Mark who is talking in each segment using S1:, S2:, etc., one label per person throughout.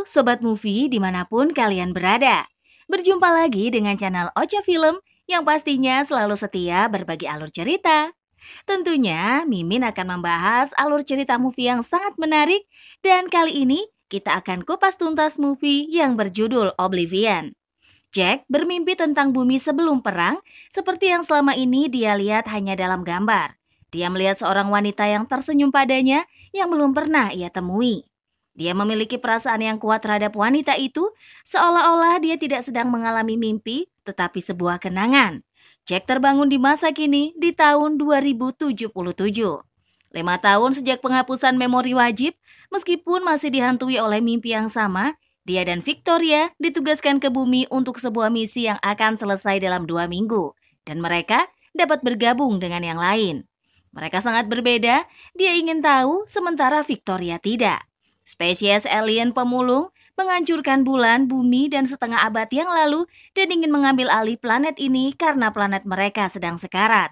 S1: Halo Sobat Movie dimanapun kalian berada. Berjumpa lagi dengan channel Ocha Film yang pastinya selalu setia berbagi alur cerita. Tentunya Mimin akan membahas alur cerita movie yang sangat menarik dan kali ini kita akan kupas tuntas movie yang berjudul Oblivion. Jack bermimpi tentang bumi sebelum perang seperti yang selama ini dia lihat hanya dalam gambar. Dia melihat seorang wanita yang tersenyum padanya yang belum pernah ia temui. Dia memiliki perasaan yang kuat terhadap wanita itu, seolah-olah dia tidak sedang mengalami mimpi, tetapi sebuah kenangan. Jack terbangun di masa kini di tahun 2077. 5 tahun sejak penghapusan memori wajib, meskipun masih dihantui oleh mimpi yang sama, dia dan Victoria ditugaskan ke bumi untuk sebuah misi yang akan selesai dalam 2 minggu, dan mereka dapat bergabung dengan yang lain. Mereka sangat berbeda, dia ingin tahu, sementara Victoria tidak. Spesies alien pemulung menghancurkan bulan, bumi, dan setengah abad yang lalu dan ingin mengambil alih planet ini karena planet mereka sedang sekarat.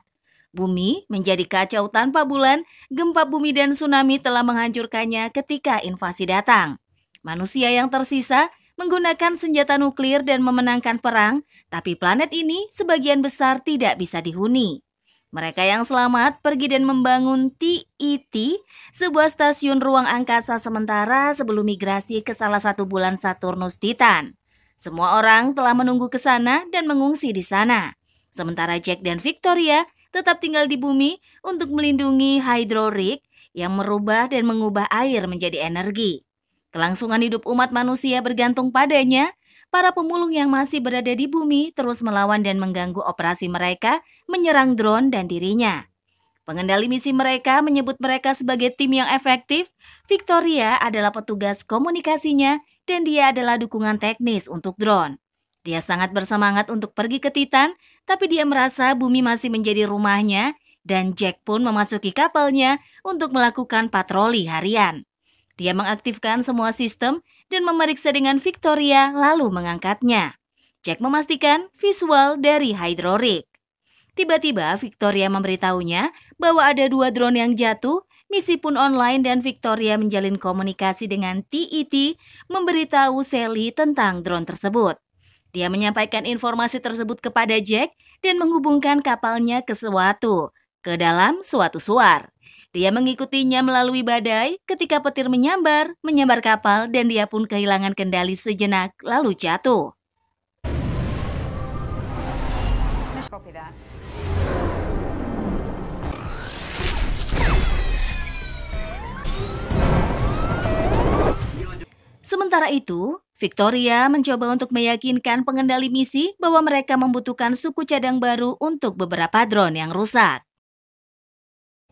S1: Bumi menjadi kacau tanpa bulan, gempa bumi dan tsunami telah menghancurkannya ketika invasi datang. Manusia yang tersisa menggunakan senjata nuklir dan memenangkan perang, tapi planet ini sebagian besar tidak bisa dihuni. Mereka yang selamat pergi dan membangun TET, sebuah stasiun ruang angkasa sementara sebelum migrasi ke salah satu bulan Saturnus Titan. Semua orang telah menunggu ke sana dan mengungsi di sana. Sementara Jack dan Victoria tetap tinggal di bumi untuk melindungi Hydro Rig yang merubah dan mengubah air menjadi energi. Kelangsungan hidup umat manusia bergantung padanya. Para pemulung yang masih berada di bumi terus melawan dan mengganggu operasi mereka, menyerang drone dan dirinya. Pengendali misi mereka menyebut mereka sebagai tim yang efektif. Victoria adalah petugas komunikasinya dan dia adalah dukungan teknis untuk drone. Dia sangat bersemangat untuk pergi ke Titan, tapi dia merasa bumi masih menjadi rumahnya dan Jack pun memasuki kapalnya untuk melakukan patroli harian. Dia mengaktifkan semua sistem dan memeriksa dengan Victoria lalu mengangkatnya. Jack memastikan visual dari Hydro Rig. Tiba-tiba Victoria memberitahunya bahwa ada 2 drone yang jatuh, misi pun online dan Victoria menjalin komunikasi dengan TET memberitahu Sally tentang drone tersebut. Dia menyampaikan informasi tersebut kepada Jack dan menghubungkan kapalnya ke dalam suatu suar. Dia mengikutinya melalui badai ketika petir menyambar kapal dan dia pun kehilangan kendali sejenak lalu jatuh. Sementara itu, Victoria mencoba untuk meyakinkan pengendali misi bahwa mereka membutuhkan suku cadang baru untuk beberapa drone yang rusak.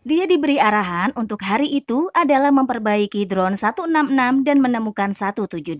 S1: Dia diberi arahan untuk hari itu adalah memperbaiki drone 166 dan menemukan 172.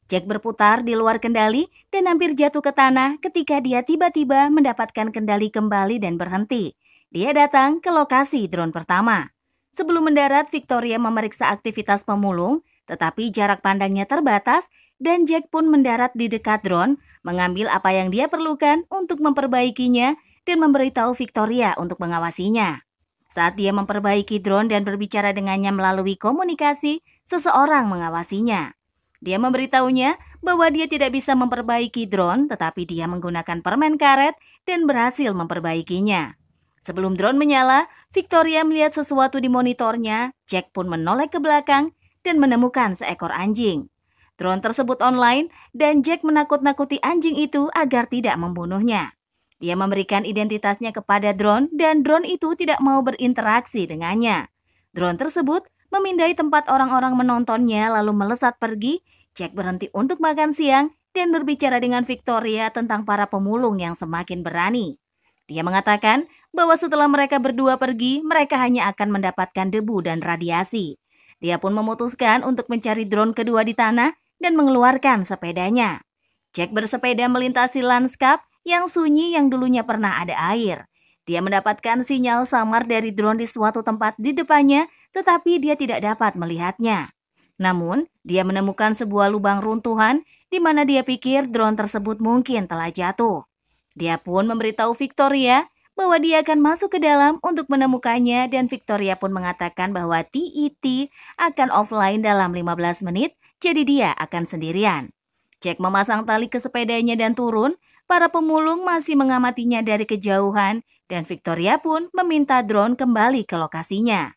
S1: Jack berputar di luar kendali dan hampir jatuh ke tanah ketika dia tiba-tiba mendapatkan kendali kembali dan berhenti. Dia datang ke lokasi drone pertama. Sebelum mendarat, Victoria memeriksa aktivitas pemulung, tetapi jarak pandangnya terbatas dan Jack pun mendarat di dekat drone, mengambil apa yang dia perlukan untuk memperbaikinya dan memberitahu Victoria untuk mengawasinya. Saat dia memperbaiki drone dan berbicara dengannya melalui komunikasi, seseorang mengawasinya. Dia memberitahunya bahwa dia tidak bisa memperbaiki drone, tetapi dia menggunakan permen karet dan berhasil memperbaikinya. Sebelum drone menyala, Victoria melihat sesuatu di monitornya. Jack pun menoleh ke belakang dan menemukan seekor anjing. Drone tersebut online dan Jack menakut-nakuti anjing itu agar tidak membunuhnya. Dia memberikan identitasnya kepada drone dan drone itu tidak mau berinteraksi dengannya. Drone tersebut memindai tempat orang-orang menontonnya lalu melesat pergi. Jack berhenti untuk makan siang dan berbicara dengan Victoria tentang para pemulung yang semakin berani. Dia mengatakan bahwa setelah mereka berdua pergi, mereka hanya akan mendapatkan debu dan radiasi. Dia pun memutuskan untuk mencari drone kedua di tanah dan mengeluarkan sepedanya. Jack bersepeda melintasi lanskap yang sunyi yang dulunya pernah ada air. Dia mendapatkan sinyal samar dari drone di suatu tempat di depannya, tetapi dia tidak dapat melihatnya. Namun, dia menemukan sebuah lubang runtuhan di mana dia pikir drone tersebut mungkin telah jatuh. Dia pun memberitahu Victoria bahwa dia akan masuk ke dalam untuk menemukannya dan Victoria pun mengatakan bahwa TET akan offline dalam 15 menit jadi dia akan sendirian. Jack memasang tali ke sepedanya dan turun. Para pemulung masih mengamatinya dari kejauhan dan Victoria pun meminta drone kembali ke lokasinya.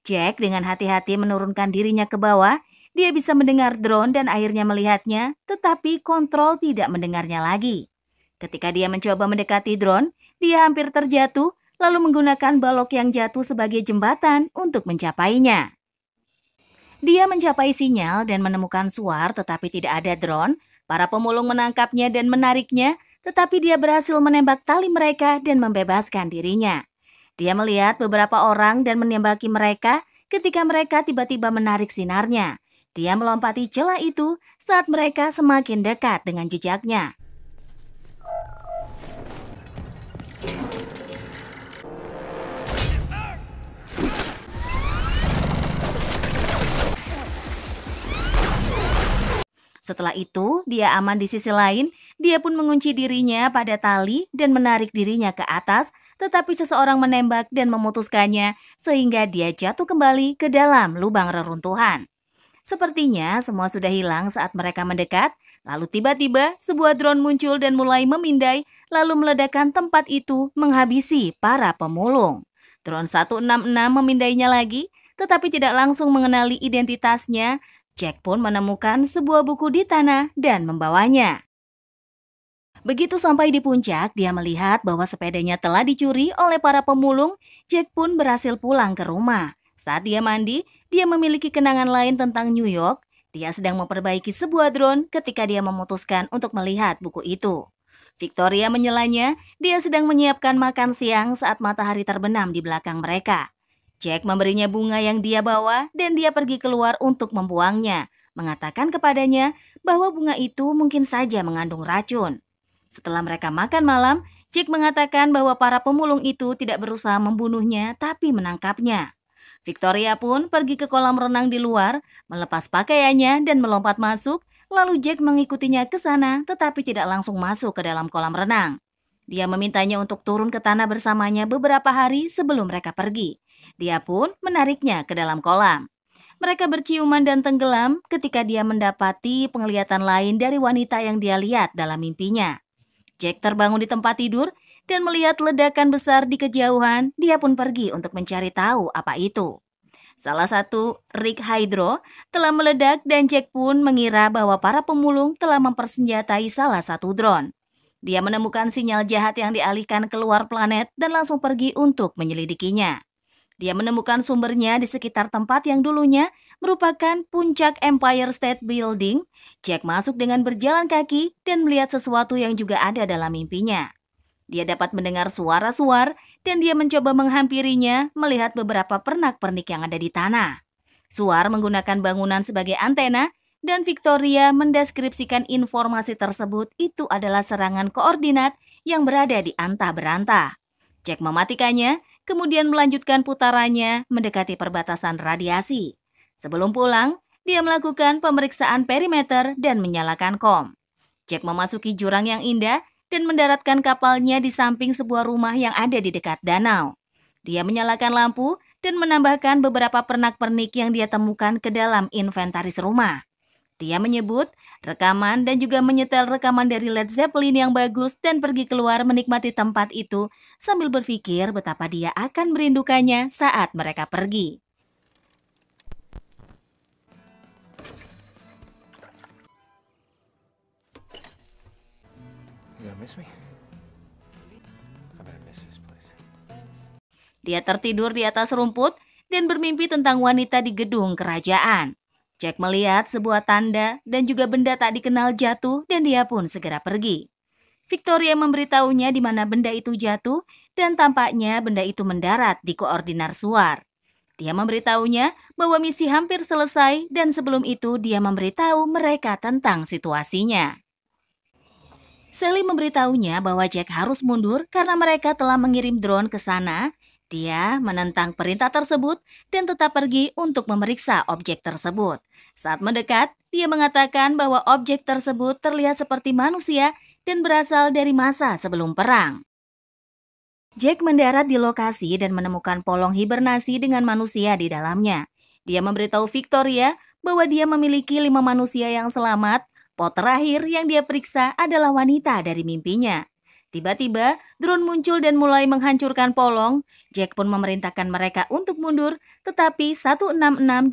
S1: Jack dengan hati-hati menurunkan dirinya ke bawah. Dia bisa mendengar drone dan akhirnya melihatnya, tetapi kontrol tidak mendengarnya lagi. Ketika dia mencoba mendekati drone, dia hampir terjatuh, lalu menggunakan balok yang jatuh sebagai jembatan untuk mencapainya. Dia mencapai sinyal dan menemukan suar tetapi tidak ada drone. Para pemulung menangkapnya dan menariknya, tetapi dia berhasil menembak tali mereka dan membebaskan dirinya. Dia melihat beberapa orang dan menembaki mereka ketika mereka tiba-tiba menarik sinarnya. Dia melompati celah itu saat mereka semakin dekat dengan jejaknya. Setelah itu, dia aman di sisi lain. Dia pun mengunci dirinya pada tali dan menarik dirinya ke atas, tetapi seseorang menembak dan memutuskannya sehingga dia jatuh kembali ke dalam lubang reruntuhan. Sepertinya semua sudah hilang saat mereka mendekat, lalu tiba-tiba sebuah drone muncul dan mulai memindai, lalu meledakkan tempat itu menghabisi para pemulung. Drone 166 memindainya lagi, tetapi tidak langsung mengenali identitasnya. Jack pun menemukan sebuah buku di tanah dan membawanya. Begitu sampai di puncak, dia melihat bahwa sepedanya telah dicuri oleh para pemulung. Jack pun berhasil pulang ke rumah. Saat dia mandi, dia memiliki kenangan lain tentang New York. Dia sedang memperbaiki sebuah drone ketika dia memutuskan untuk melihat buku itu. Victoria menyelanya, dia sedang menyiapkan makan siang saat matahari terbenam di belakang mereka. Jack memberinya bunga yang dia bawa dan dia pergi keluar untuk membuangnya, mengatakan kepadanya bahwa bunga itu mungkin saja mengandung racun. Setelah mereka makan malam, Jack mengatakan bahwa para pemulung itu tidak berusaha membunuhnya tapi menangkapnya. Victoria pun pergi ke kolam renang di luar, melepas pakaiannya dan melompat masuk, lalu Jack mengikutinya ke sana tetapi tidak langsung masuk ke dalam kolam renang. Dia memintanya untuk turun ke tanah bersamanya beberapa hari sebelum mereka pergi. Dia pun menariknya ke dalam kolam. Mereka berciuman dan tenggelam ketika dia mendapati penglihatan lain dari wanita yang dia lihat dalam mimpinya. Jack terbangun di tempat tidur dan melihat ledakan besar di kejauhan. Dia pun pergi untuk mencari tahu apa itu. Salah satu rig hydro telah meledak dan Jack pun mengira bahwa para pemulung telah mempersenjatai salah satu drone. Dia menemukan sinyal jahat yang dialihkan keluar planet dan langsung pergi untuk menyelidikinya. Dia menemukan sumbernya di sekitar tempat yang dulunya merupakan puncak Empire State Building. Jack masuk dengan berjalan kaki dan melihat sesuatu yang juga ada dalam mimpinya. Dia dapat mendengar suara-suara dan dia mencoba menghampirinya melihat beberapa pernak-pernik yang ada di tanah. Suar menggunakan bangunan sebagai antena dan Victoria mendeskripsikan informasi tersebut itu adalah serangan koordinat yang berada di antah berantah. Jack mematikannya, kemudian melanjutkan putarannya mendekati perbatasan radiasi. Sebelum pulang, dia melakukan pemeriksaan perimeter dan menyalakan kom. Jack memasuki jurang yang indah dan mendaratkan kapalnya di samping sebuah rumah yang ada di dekat danau. Dia menyalakan lampu dan menambahkan beberapa pernak-pernik yang dia temukan ke dalam inventaris rumah. Dia menyebut rekaman dan juga menyetel rekaman dari Led Zeppelin yang bagus dan pergi keluar menikmati tempat itu sambil berpikir betapa dia akan merindukannya saat mereka pergi. Dia tertidur di atas rumput dan bermimpi tentang wanita di gedung kerajaan. Jack melihat sebuah tanda dan juga benda tak dikenal jatuh dan dia pun segera pergi. Victoria memberitahunya di mana benda itu jatuh dan tampaknya benda itu mendarat di koordinat suar. Dia memberitahunya bahwa misi hampir selesai dan sebelum itu dia memberitahu mereka tentang situasinya. Sally memberitahunya bahwa Jack harus mundur karena mereka telah mengirim drone ke sana. Dia menentang perintah tersebut dan tetap pergi untuk memeriksa objek tersebut. Saat mendekat, dia mengatakan bahwa objek tersebut terlihat seperti manusia dan berasal dari masa sebelum perang. Jack mendarat di lokasi dan menemukan polong hibernasi dengan manusia di dalamnya. Dia memberitahu Victoria bahwa dia memiliki 5 manusia yang selamat. Pot terakhir yang dia periksa adalah wanita dari mimpinya. Tiba-tiba, drone muncul dan mulai menghancurkan Polong. Jack pun memerintahkan mereka untuk mundur, tetapi 166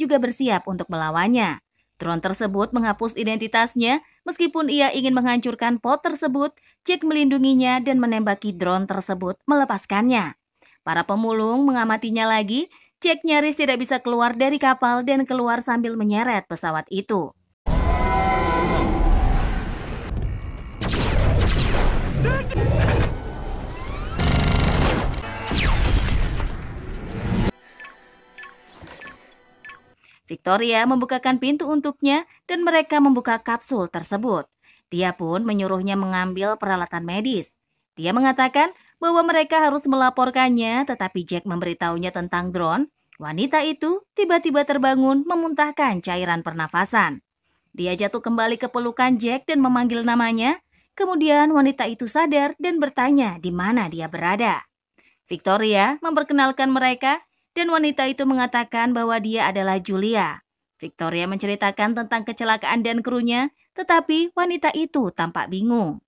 S1: juga bersiap untuk melawannya. Drone tersebut menghapus identitasnya, meskipun ia ingin menghancurkan pot tersebut, Jack melindunginya dan menembaki drone tersebut, melepaskannya. Para pemulung mengamatinya lagi. Jack nyaris tidak bisa keluar dari kapal dan keluar sambil menyeret pesawat itu. Victoria membukakan pintu untuknya dan mereka membuka kapsul tersebut. Dia pun menyuruhnya mengambil peralatan medis. Dia mengatakan bahwa mereka harus melaporkannya, tetapi Jack memberitahunya tentang drone. Wanita itu tiba-tiba terbangun memuntahkan cairan pernafasan. Dia jatuh kembali ke pelukan Jack dan memanggil namanya. Kemudian wanita itu sadar dan bertanya di mana dia berada. Victoria memperkenalkan mereka dan wanita itu mengatakan bahwa dia adalah Julia. Victoria menceritakan tentang kecelakaan dan krunya, tetapi wanita itu tampak bingung.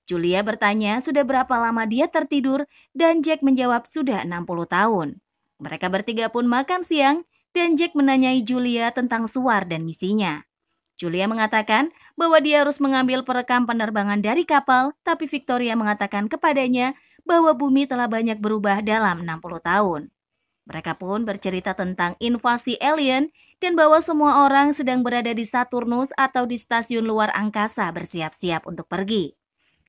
S1: Julia bertanya sudah berapa lama dia tertidur dan Jack menjawab sudah 60 tahun. Mereka bertiga pun makan siang dan Jack menanyai Julia tentang suar dan misinya. Julia mengatakan bahwa dia harus mengambil perekam penerbangan dari kapal, tapi Victoria mengatakan kepadanya bahwa bumi telah banyak berubah dalam 60 tahun. Mereka pun bercerita tentang invasi alien dan bahwa semua orang sedang berada di Saturnus atau di stasiun luar angkasa bersiap-siap untuk pergi.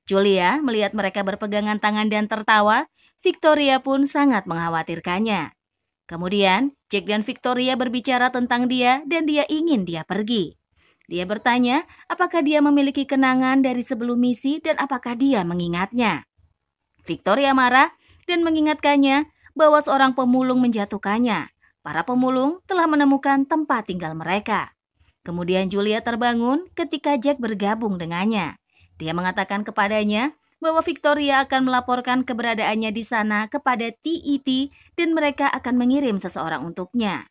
S1: Julia melihat mereka berpegangan tangan dan tertawa. Victoria pun sangat mengkhawatirkannya. Kemudian, Jack dan Victoria berbicara tentang dia dan dia ingin dia pergi. Dia bertanya apakah dia memiliki kenangan dari sebelum misi dan apakah dia mengingatnya. Victoria marah dan mengingatkannya bahwa seorang pemulung menjatuhkannya. Para pemulung telah menemukan tempat tinggal mereka. Kemudian Julia terbangun ketika Jack bergabung dengannya. Dia mengatakan kepadanya bahwa Victoria akan melaporkan keberadaannya di sana kepada TET dan mereka akan mengirim seseorang untuknya.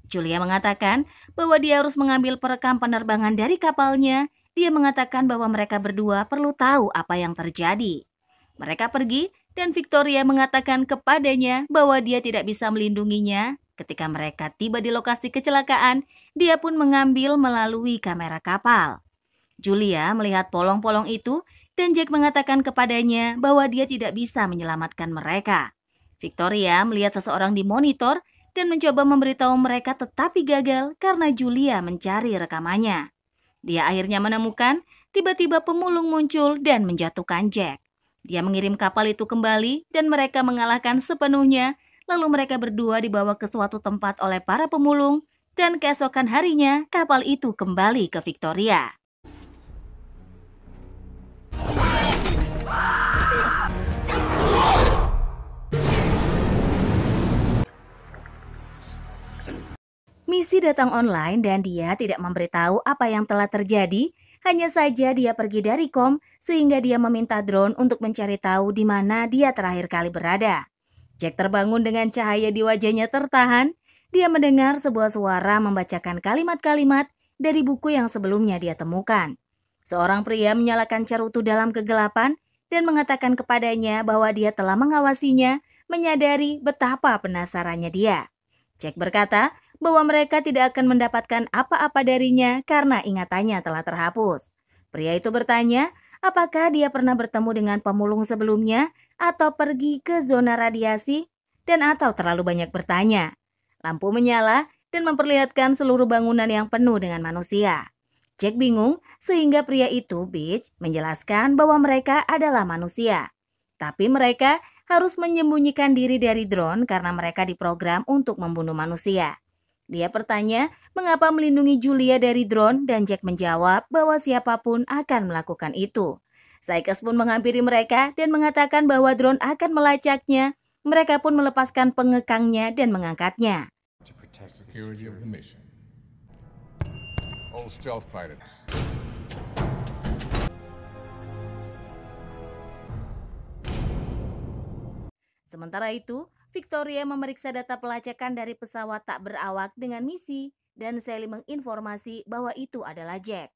S1: Julia mengatakan bahwa dia harus mengambil perekam penerbangan dari kapalnya. Dia mengatakan bahwa mereka berdua perlu tahu apa yang terjadi. Mereka pergi dan Victoria mengatakan kepadanya bahwa dia tidak bisa melindunginya. Ketika mereka tiba di lokasi kecelakaan, dia pun mengambil melalui kamera kapal. Julia melihat polong-polong itu dan Jack mengatakan kepadanya bahwa dia tidak bisa menyelamatkan mereka. Victoria melihat seseorang di monitor dan mencoba memberitahu mereka tetapi gagal karena Julia mencari rekamannya. Dia akhirnya menemukan, tiba-tiba pemulung muncul dan menjatuhkan Jack. Dia mengirim kapal itu kembali dan mereka mengalahkan sepenuhnya, lalu mereka berdua dibawa ke suatu tempat oleh para pemulung dan keesokan harinya kapal itu kembali ke Victoria. Misi datang online dan dia tidak memberitahu apa yang telah terjadi, hanya saja dia pergi dari kom sehingga dia meminta drone untuk mencari tahu di mana dia terakhir kali berada. Jack terbangun dengan cahaya di wajahnya tertahan, dia mendengar sebuah suara membacakan kalimat-kalimat dari buku yang sebelumnya dia temukan. Seorang pria menyalakan cerutu dalam kegelapan dan mengatakan kepadanya bahwa dia telah mengawasinya, menyadari betapa penasarannya dia. Jack berkata bahwa mereka tidak akan mendapatkan apa-apa darinya karena ingatannya telah terhapus. Pria itu bertanya apakah dia pernah bertemu dengan pemulung sebelumnya atau pergi ke zona radiasi dan atau terlalu banyak bertanya. Lampu menyala dan memperlihatkan seluruh bangunan yang penuh dengan manusia. Jack bingung sehingga pria itu, Beach, menjelaskan bahwa mereka adalah manusia. Tapi mereka harus menyembunyikan diri dari drone karena mereka diprogram untuk membunuh manusia. Dia bertanya mengapa melindungi Julia dari drone dan Jack menjawab bahwa siapapun akan melakukan itu. Sykes pun menghampiri mereka dan mengatakan bahwa drone akan melacaknya. Mereka pun melepaskan pengekangnya dan mengangkatnya. Sementara itu, Victoria memeriksa data pelacakan dari pesawat tak berawak dengan misi dan saling menginformasi bahwa itu adalah Jack.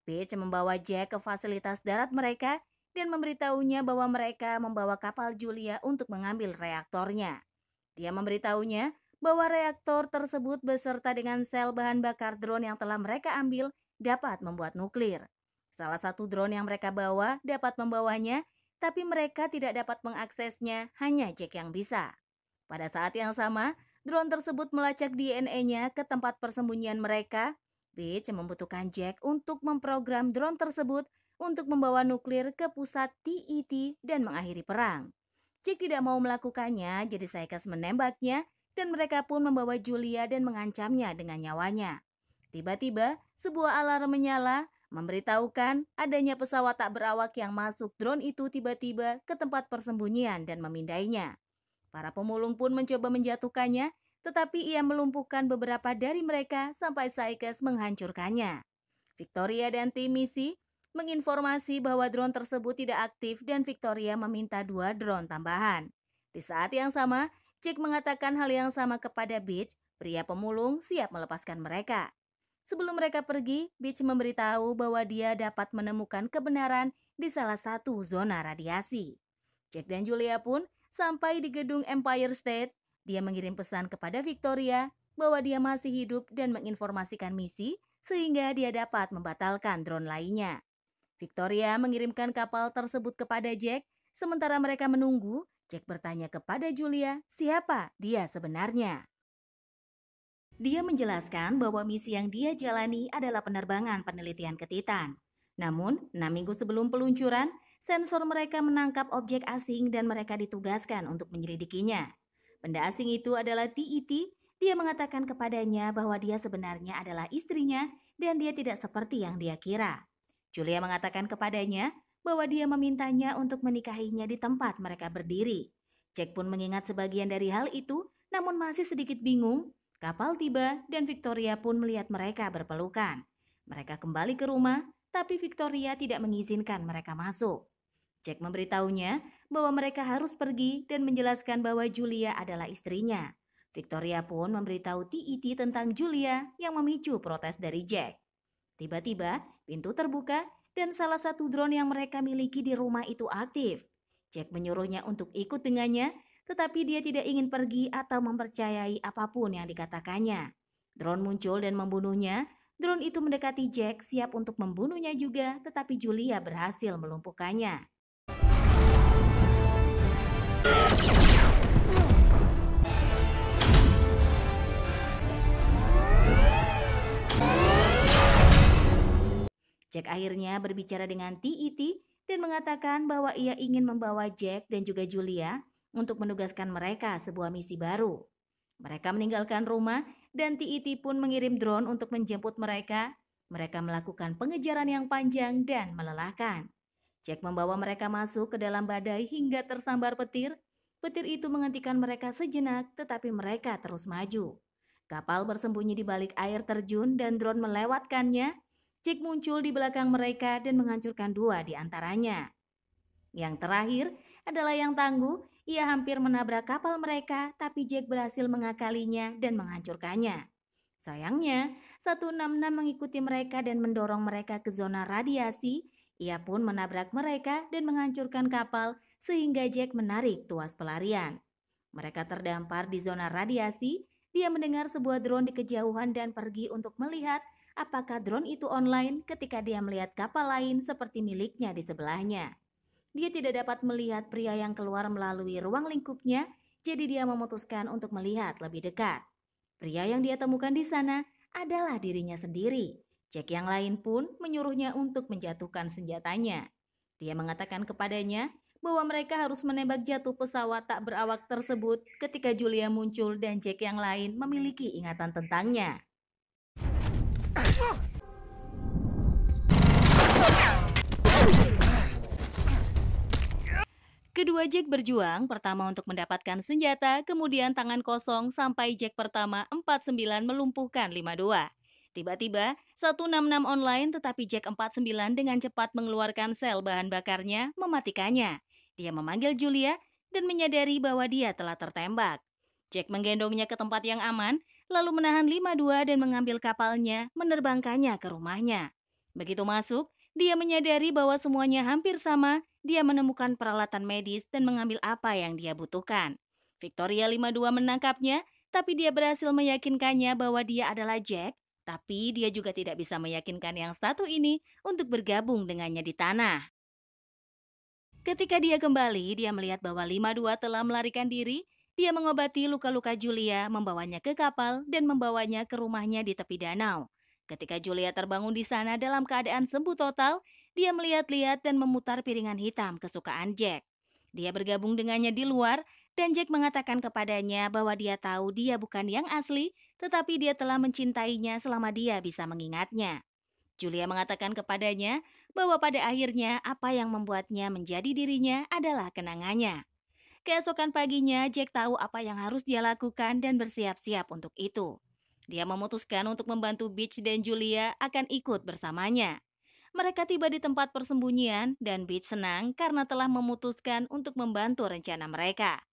S1: Beach membawa Jack ke fasilitas darat mereka dan memberitahunya bahwa mereka membawa kapal Julia untuk mengambil reaktornya. Dia memberitahunya bahwa reaktor tersebut beserta dengan sel bahan bakar drone yang telah mereka ambil dapat membuat nuklir. Salah satu drone yang mereka bawa dapat membawanya, tapi mereka tidak dapat mengaksesnya, hanya Jack yang bisa. Pada saat yang sama, drone tersebut melacak DNA-nya ke tempat persembunyian mereka. Beach membutuhkan Jack untuk memprogram drone tersebut untuk membawa nuklir ke pusat TET dan mengakhiri perang. Jack tidak mau melakukannya, jadi Sykes menembaknya dan mereka pun membawa Julia dan mengancamnya dengan nyawanya. Tiba-tiba, sebuah alarm menyala, memberitahukan adanya pesawat tak berawak yang masuk drone itu tiba-tiba ke tempat persembunyian dan memindainya. Para pemulung pun mencoba menjatuhkannya, tetapi ia melumpuhkan beberapa dari mereka sampai Sykes menghancurkannya. Victoria dan tim misi menginformasi bahwa drone tersebut tidak aktif dan Victoria meminta 2 drone tambahan. Di saat yang sama, Jack mengatakan hal yang sama kepada Beach, pria pemulung siap melepaskan mereka. Sebelum mereka pergi, Beach memberitahu bahwa dia dapat menemukan kebenaran di salah satu zona radiasi. Jack dan Julia pun sampai di gedung Empire State. Dia mengirim pesan kepada Victoria bahwa dia masih hidup dan menginformasikan misi sehingga dia dapat membatalkan drone lainnya. Victoria mengirimkan kapal tersebut kepada Jack. Sementara mereka menunggu, Jack bertanya kepada Julia siapa dia sebenarnya. Dia menjelaskan bahwa misi yang dia jalani adalah penerbangan penelitian ke Titan. Namun, 6 minggu sebelum peluncuran, sensor mereka menangkap objek asing dan mereka ditugaskan untuk menyelidikinya. Benda asing itu adalah TET. Dia mengatakan kepadanya bahwa dia sebenarnya adalah istrinya dan dia tidak seperti yang dia kira. Julia mengatakan kepadanya bahwa dia memintanya untuk menikahinya di tempat mereka berdiri. Jack pun mengingat sebagian dari hal itu, namun masih sedikit bingung. Kapal tiba dan Victoria pun melihat mereka berpelukan. Mereka kembali ke rumah, tapi Victoria tidak mengizinkan mereka masuk. Jack memberitahunya bahwa mereka harus pergi dan menjelaskan bahwa Julia adalah istrinya. Victoria pun memberitahu TET tentang Julia yang memicu protes dari Jack. Tiba-tiba, pintu terbuka dan salah satu drone yang mereka miliki di rumah itu aktif. Jack menyuruhnya untuk ikut dengannya, tetapi dia tidak ingin pergi atau mempercayai apapun yang dikatakannya. Drone muncul dan membunuhnya. Drone itu mendekati Jack siap untuk membunuhnya juga, tetapi Julia berhasil melumpuhkannya. Jack akhirnya berbicara dengan TET dan mengatakan bahwa ia ingin membawa Jack dan juga Julia untuk menugaskan mereka sebuah misi baru. Mereka meninggalkan rumah dan TET pun mengirim drone untuk menjemput mereka. Mereka melakukan pengejaran yang panjang dan melelahkan. Jack membawa mereka masuk ke dalam badai hingga tersambar petir. Petir itu menghentikan mereka sejenak, tetapi mereka terus maju. Kapal bersembunyi di balik air terjun dan drone melewatkannya. Jack muncul di belakang mereka dan menghancurkan 2 di antaranya. Yang terakhir adalah yang tangguh. Ia hampir menabrak kapal mereka, tapi Jack berhasil mengakalinya dan menghancurkannya. Sayangnya, 166 mengikuti mereka dan mendorong mereka ke zona radiasi. Ia pun menabrak mereka dan menghancurkan kapal sehingga Jack menarik tuas pelarian. Mereka terdampar di zona radiasi. Dia mendengar sebuah drone di kejauhan dan pergi untuk melihat apakah drone itu online ketika dia melihat kapal lain seperti miliknya di sebelahnya. Dia tidak dapat melihat pria yang keluar melalui ruang lingkupnya, jadi dia memutuskan untuk melihat lebih dekat. Pria yang dia temukan di sana adalah dirinya sendiri. Jack yang lain pun menyuruhnya untuk menjatuhkan senjatanya. Dia mengatakan kepadanya bahwa mereka harus menembak jatuh pesawat tak berawak tersebut ketika Julia muncul dan Jack yang lain memiliki ingatan tentangnya. Kedua Jack berjuang, pertama untuk mendapatkan senjata, kemudian tangan kosong sampai Jack pertama 49 melumpuhkan 52. Tiba-tiba, 166 online tetapi Jack 49 dengan cepat mengeluarkan sel bahan bakarnya, mematikannya. Dia memanggil Julia dan menyadari bahwa dia telah tertembak. Jack menggendongnya ke tempat yang aman, lalu menahan 52 dan mengambil kapalnya, menerbangkannya ke rumahnya. Begitu masuk, dia menyadari bahwa semuanya hampir sama. Dia menemukan peralatan medis dan mengambil apa yang dia butuhkan. Victoria 52 menangkapnya, tapi dia berhasil meyakinkannya bahwa dia adalah Jack. Tapi dia juga tidak bisa meyakinkan yang satu ini untuk bergabung dengannya di tanah. Ketika dia kembali, dia melihat bahwa 52 telah melarikan diri. Dia mengobati luka-luka Julia, membawanya ke kapal, dan membawanya ke rumahnya di tepi danau. Ketika Julia terbangun di sana dalam keadaan sembuh total, dia melihat-lihat dan memutar piringan hitam kesukaan Jack. Dia bergabung dengannya di luar, dan Jack mengatakan kepadanya bahwa dia tahu dia bukan yang asli, tetapi dia telah mencintainya selama dia bisa mengingatnya. Julia mengatakan kepadanya bahwa pada akhirnya apa yang membuatnya menjadi dirinya adalah kenangannya. Keesokan paginya, Jack tahu apa yang harus dia lakukan dan bersiap-siap untuk itu. Dia memutuskan untuk membantu Beach dan Julia akan ikut bersamanya. Mereka tiba di tempat persembunyian dan Beach senang karena telah memutuskan untuk membantu rencana mereka.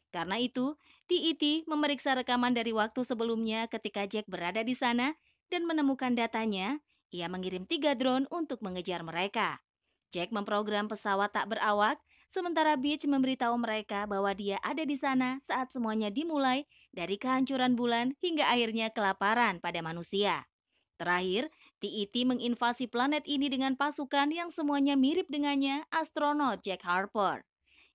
S1: Karena itu, T.E.T. memeriksa rekaman dari waktu sebelumnya ketika Jack berada di sana dan menemukan datanya. Ia mengirim 3 drone untuk mengejar mereka. Jack memprogram pesawat tak berawak, sementara Beach memberitahu mereka bahwa dia ada di sana saat semuanya dimulai dari kehancuran bulan hingga akhirnya kelaparan pada manusia. Terakhir, T.E.T. menginvasi planet ini dengan pasukan yang semuanya mirip dengannya, astronot Jack Harper.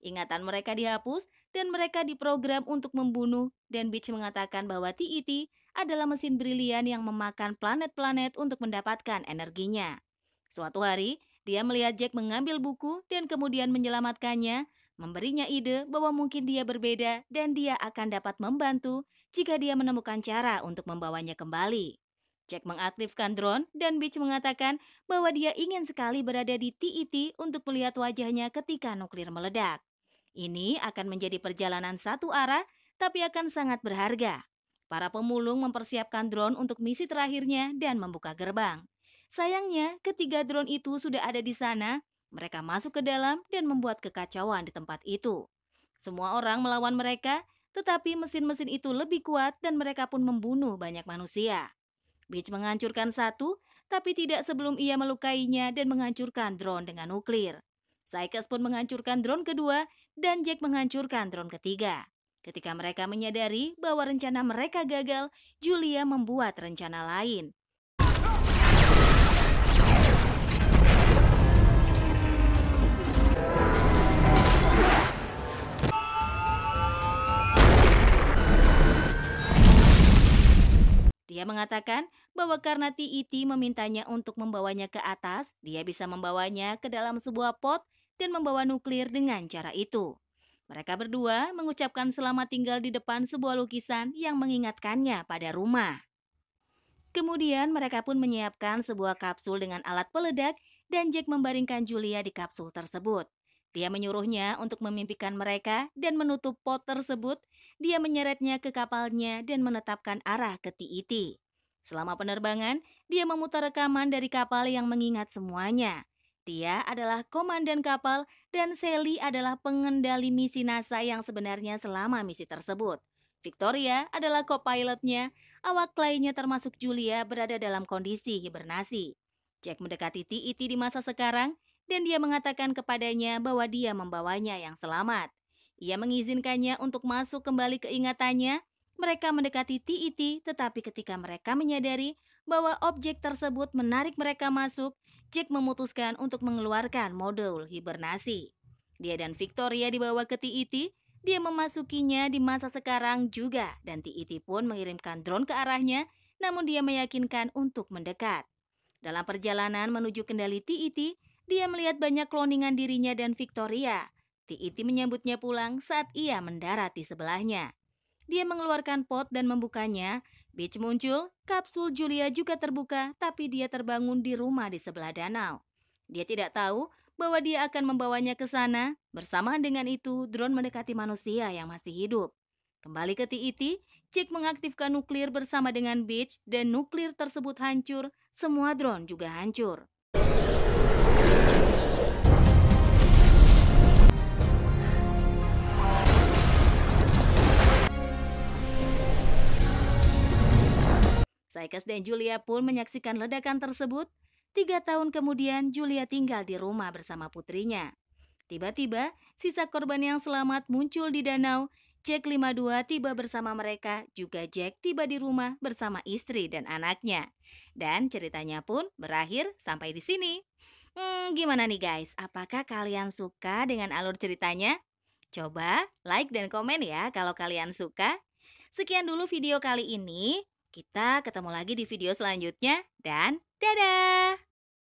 S1: Ingatan mereka dihapus dan mereka diprogram untuk membunuh, dan Beach mengatakan bahwa T.E.T. adalah mesin brilian yang memakan planet-planet untuk mendapatkan energinya. Suatu hari, dia melihat Jack mengambil buku dan kemudian menyelamatkannya, memberinya ide bahwa mungkin dia berbeda dan dia akan dapat membantu jika dia menemukan cara untuk membawanya kembali. Jack mengaktifkan drone dan Beach mengatakan bahwa dia ingin sekali berada di T.E.T. untuk melihat wajahnya ketika nuklir meledak. Ini akan menjadi perjalanan satu arah, tapi akan sangat berharga. Para pemulung mempersiapkan drone untuk misi terakhirnya dan membuka gerbang. Sayangnya, ketiga drone itu sudah ada di sana. Mereka masuk ke dalam dan membuat kekacauan di tempat itu. Semua orang melawan mereka, tetapi mesin-mesin itu lebih kuat dan mereka pun membunuh banyak manusia. Beach menghancurkan satu, tapi tidak sebelum ia melukainya dan menghancurkan drone dengan nuklir. Sykes pun menghancurkan drone kedua dan Jack menghancurkan drone ketiga. Ketika mereka menyadari bahwa rencana mereka gagal, Julia membuat rencana lain. Dia mengatakan bahwa karena T.E.T. memintanya untuk membawanya ke atas, dia bisa membawanya ke dalam sebuah pot dan membawa nuklir dengan cara itu. Mereka berdua mengucapkan selamat tinggal di depan sebuah lukisan yang mengingatkannya pada rumah. Kemudian mereka pun menyiapkan sebuah kapsul dengan alat peledak dan Jack membaringkan Julia di kapsul tersebut. Dia menyuruhnya untuk memimpikan mereka dan menutup pot tersebut. Dia menyeretnya ke kapalnya dan menetapkan arah ke T.E.T. Selama penerbangan, dia memutar rekaman dari kapal yang mengingat semuanya. Dia adalah komandan kapal dan Sally adalah pengendali misi NASA yang sebenarnya selama misi tersebut. Victoria adalah co-pilotnya, awak lainnya termasuk Julia berada dalam kondisi hibernasi. Jack mendekati T.E.T. di masa sekarang dan dia mengatakan kepadanya bahwa dia membawanya yang selamat. Ia mengizinkannya untuk masuk kembali ke ingatannya. Mereka mendekati T.E.T. tetapi ketika mereka menyadari bahwa objek tersebut menarik mereka masuk, Jack memutuskan untuk mengeluarkan modul hibernasi. Dia dan Victoria dibawa ke T.E.T. Dia memasukinya di masa sekarang juga dan T.E.T. pun mengirimkan drone ke arahnya, namun dia meyakinkan untuk mendekat. Dalam perjalanan menuju kendali T.E.T., dia melihat banyak kloningan dirinya dan Victoria. T.E.T. menyambutnya pulang saat ia mendarat di sebelahnya. Dia mengeluarkan pot dan membukanya. Beach muncul, kapsul Julia juga terbuka, tapi dia terbangun di rumah di sebelah danau. Dia tidak tahu bahwa dia akan membawanya ke sana. Bersamaan dengan itu, drone mendekati manusia yang masih hidup. Kembali ke T.E.T., Jack mengaktifkan nuklir bersama dengan Beach dan nuklir tersebut hancur. Semua drone juga hancur. Saikes dan Julia pun menyaksikan ledakan tersebut. 3 tahun kemudian, Julia tinggal di rumah bersama putrinya. Tiba-tiba, sisa korban yang selamat muncul di danau. Jack 52 tiba bersama mereka, juga Jack tiba di rumah bersama istri dan anaknya. Dan ceritanya pun berakhir sampai di sini. Gimana nih guys? Apakah kalian suka dengan alur ceritanya? Coba like dan komen ya kalau kalian suka. Sekian dulu video kali ini. Kita ketemu lagi di video selanjutnya dan dadah!